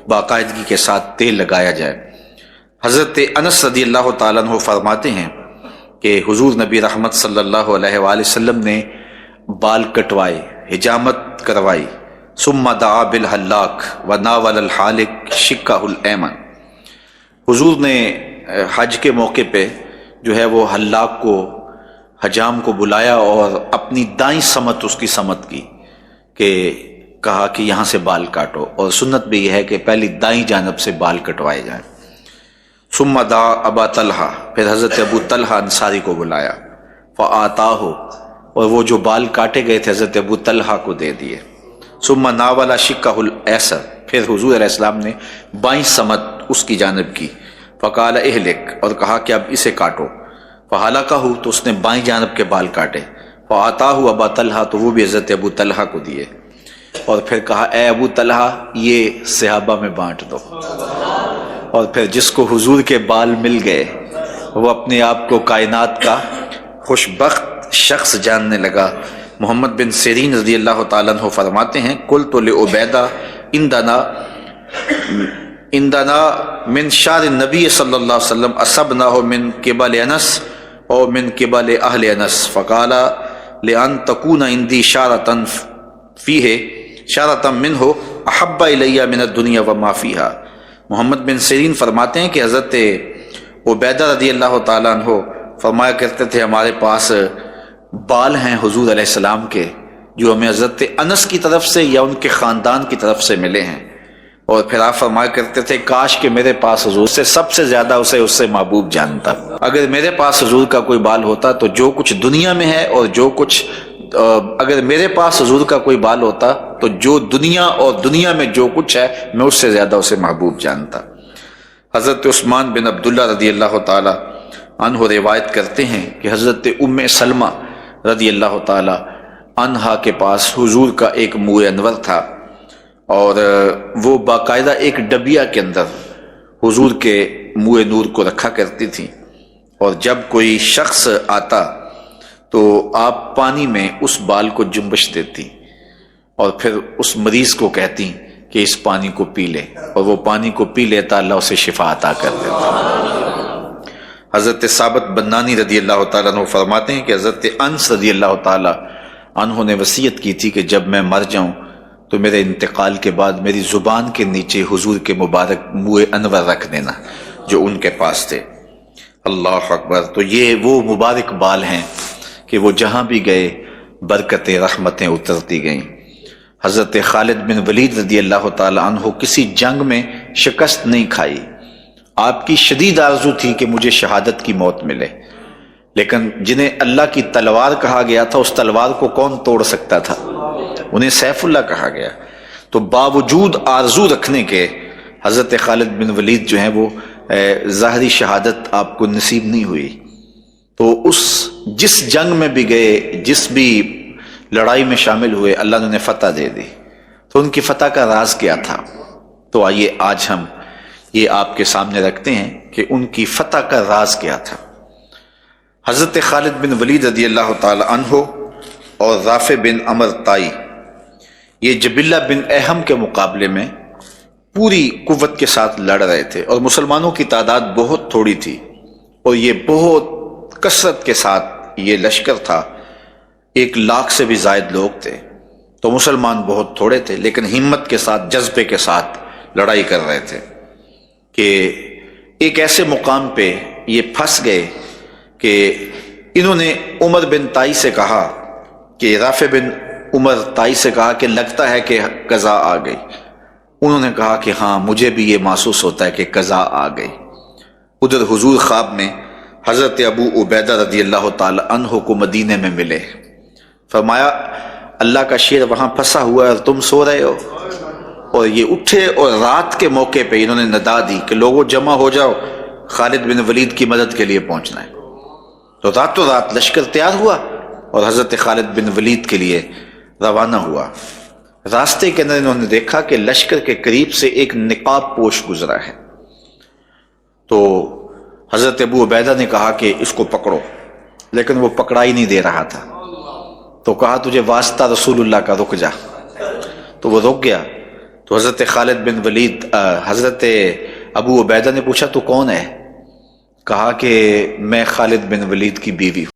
باقاعدگی کے ساتھ تیل لگایا جائے۔ حضرت انس رضی اللہ تعالیٰ عنہ فرماتے ہیں کہ حضور نبی رحمت صلی اللہ علیہ وآلہ وسلم نے بال کٹوائے، حجامت کروائی، ثم دعا بالحلاق وناول الحالق شقہ الایمن۔ حضور نے حج کے موقع پہ جو ہے وہ حلاق کو، حجام کو بلایا اور اپنی دائیں سمت اس کی سمت کی، کہ کہا کہ یہاں سے بال کاٹو، اور سنت بھی یہ ہے کہ پہلی دائیں جانب سے بال کٹوائے جائیں۔ ثم دعا ابا طلحہ، پھر حضرت ابو طلحہ انصاری کو بلایا، فآتاہ، اور وہ جو بال کاٹے گئے تھے حضرت ابو طلحہ کو دے دیے۔ ثم ناول شقہ الایسر، پھر حضور علیہ السلام نے بائیں سمت اس کی جانب کی، فقال اہلک، اور کہا کہ اب اسے کاٹو، فحلقہ، تو اس نے بائیں جانب کے بال کاٹے، فآتاہ ابا طلحہ، تو وہ بھی حضرت ابو طلحہ کو دیے، اور پھر کہا اے ابو طلحہ یہ صحابہ میں بانٹ دو۔ اور پھر جس کو حضور کے بال مل گئے وہ اپنے آپ کو کائنات کا خوش بخت شخص جاننے لگا۔ محمد بن سیرین رضی اللہ تعالیٰ عنہ فرماتے ہیں قلت لعبیدہ عندنا من شعر النبی صلی اللہ علیہ وسلم اصبناہ من قبل انس او من قبل اہل انس، فقال لأن تکون عندی شعرۃ فیہ شعرۃ منہ احب الی من الدنیا وما فیہا۔ محمد بن سیرین فرماتے ہیں کہ حضرت عبیدہ رضی اللہ تعالیٰ عنہ فرمایا کرتے تھے ہمارے پاس بال ہیں حضور علیہ السلام کے جو ہمیں حضرت انس کی طرف سے یا ان کے خاندان کی طرف سے ملے ہیں، اور پھر آپ فرمایا کرتے تھے کاش کہ میرے پاس حضور سے سب سے زیادہ اسے اس سے محبوب جانتا۔ اگر میرے پاس حضور کا کوئی بال ہوتا تو جو کچھ دنیا میں ہے اور جو کچھ اگر میرے پاس حضور کا کوئی بال ہوتا تو جو دنیا اور دنیا میں جو کچھ ہے میں اس سے زیادہ اسے محبوب جانتا۔ حضرت عثمان بن عبداللہ رضی اللہ تعالی عنہ روایت کرتے ہیں کہ حضرت ام سلمہ رضی اللہ تعالی عنہا کے پاس حضور کا ایک موئے انور تھا، اور وہ باقاعدہ ایک ڈبیا کے اندر حضور کے موئے نور کو رکھا کرتی تھی، اور جب کوئی شخص آتا تو آپ پانی میں اس بال کو جنبش دیتی اور پھر اس مریض کو کہتی کہ اس پانی کو پی لے، اور وہ پانی کو پی لیتا اللہ اسے شفا عطا کر دیتا۔ حضرت ثابت بنانی رضی اللہ تعالیٰ عنہ فرماتے ہیں کہ حضرت انس رضی اللہ تعالیٰ عنہ نے وصیت کی تھی کہ جب میں مر جاؤں تو میرے انتقال کے بعد میری زبان کے نیچے حضور کے مبارک موئے انور رکھ دینا جو ان کے پاس تھے۔ اللہ اکبر۔ تو یہ وہ مبارک بال ہیں کہ وہ جہاں بھی گئے برکتیں رحمتیں اترتی گئیں۔ حضرت خالد بن ولید رضی اللہ تعالی عنہ کسی جنگ میں شکست نہیں کھائی، آپ کی شدید آرزو تھی کہ مجھے شہادت کی موت ملے، لیکن جنہیں اللہ کی تلوار کہا گیا تھا اس تلوار کو کون توڑ سکتا تھا؟ انہیں سیف اللہ کہا گیا۔ تو باوجود آرزو رکھنے کے حضرت خالد بن ولید جو ہیں وہ ظاہری شہادت آپ کو نصیب نہیں ہوئی، تو اس جس جنگ میں بھی گئے، جس بھی لڑائی میں شامل ہوئے، اللہ نے انہیں فتح دے دی۔ تو ان کی فتح کا راز کیا تھا؟ تو آئیے آج ہم یہ آپ کے سامنے رکھتے ہیں کہ ان کی فتح کا راز کیا تھا۔ حضرت خالد بن ولید رضی اللہ تعالی عنہ اور رافع بن عمر طائی یہ جبلہ بن احم کے مقابلے میں پوری قوت کے ساتھ لڑ رہے تھے، اور مسلمانوں کی تعداد بہت تھوڑی تھی، اور یہ بہت کثرت کے ساتھ یہ لشکر تھا، 1,00,000 سے بھی زائد لوگ تھے۔ تو مسلمان بہت تھوڑے تھے لیکن ہمت کے ساتھ جذبے کے ساتھ لڑائی کر رہے تھے کہ ایک ایسے مقام پہ یہ پھنس گئے کہ انہوں نے عمر بن طائی سے کہا کہ رافع بن عمر طائی سے کہا کہ لگتا ہے کہ قضا آ گئی۔ انہوں نے کہا کہ ہاں مجھے بھی یہ محسوس ہوتا ہے کہ قضا آ گئی۔ ادھر حضور خواب میں حضرت ابو عبیدہ رضی اللہ تعالی عنہ کو مدینے میں ملے، فرمایا اللہ کا شیر وہاں پھنسا ہوا ہے اور تم سو رہے ہو۔ اور یہ اٹھے اور رات کے موقع پہ انہوں نے ندا دی کہ لوگوں جمع ہو جاؤ، خالد بن ولید کی مدد کے لیے پہنچنا ہے۔ تو راتوں رات لشکر تیار ہوا اور حضرت خالد بن ولید کے لیے روانہ ہوا۔ راستے کے اندر انہوں نے دیکھا کہ لشکر کے قریب سے ایک نقاب پوش گزرا ہے، تو حضرت ابو عبیدہ نے کہا کہ اس کو پکڑو، لیکن وہ پکڑا ہی نہیں دے رہا تھا۔ تو کہا تجھے واسطہ رسول اللہ کا رک جا، تو وہ رک گیا۔ تو حضرت خالد بن ولید حضرت ابو عبیدہ نے پوچھا تو کون ہے؟ کہا کہ میں خالد بن ولید کی بیوی ہوں۔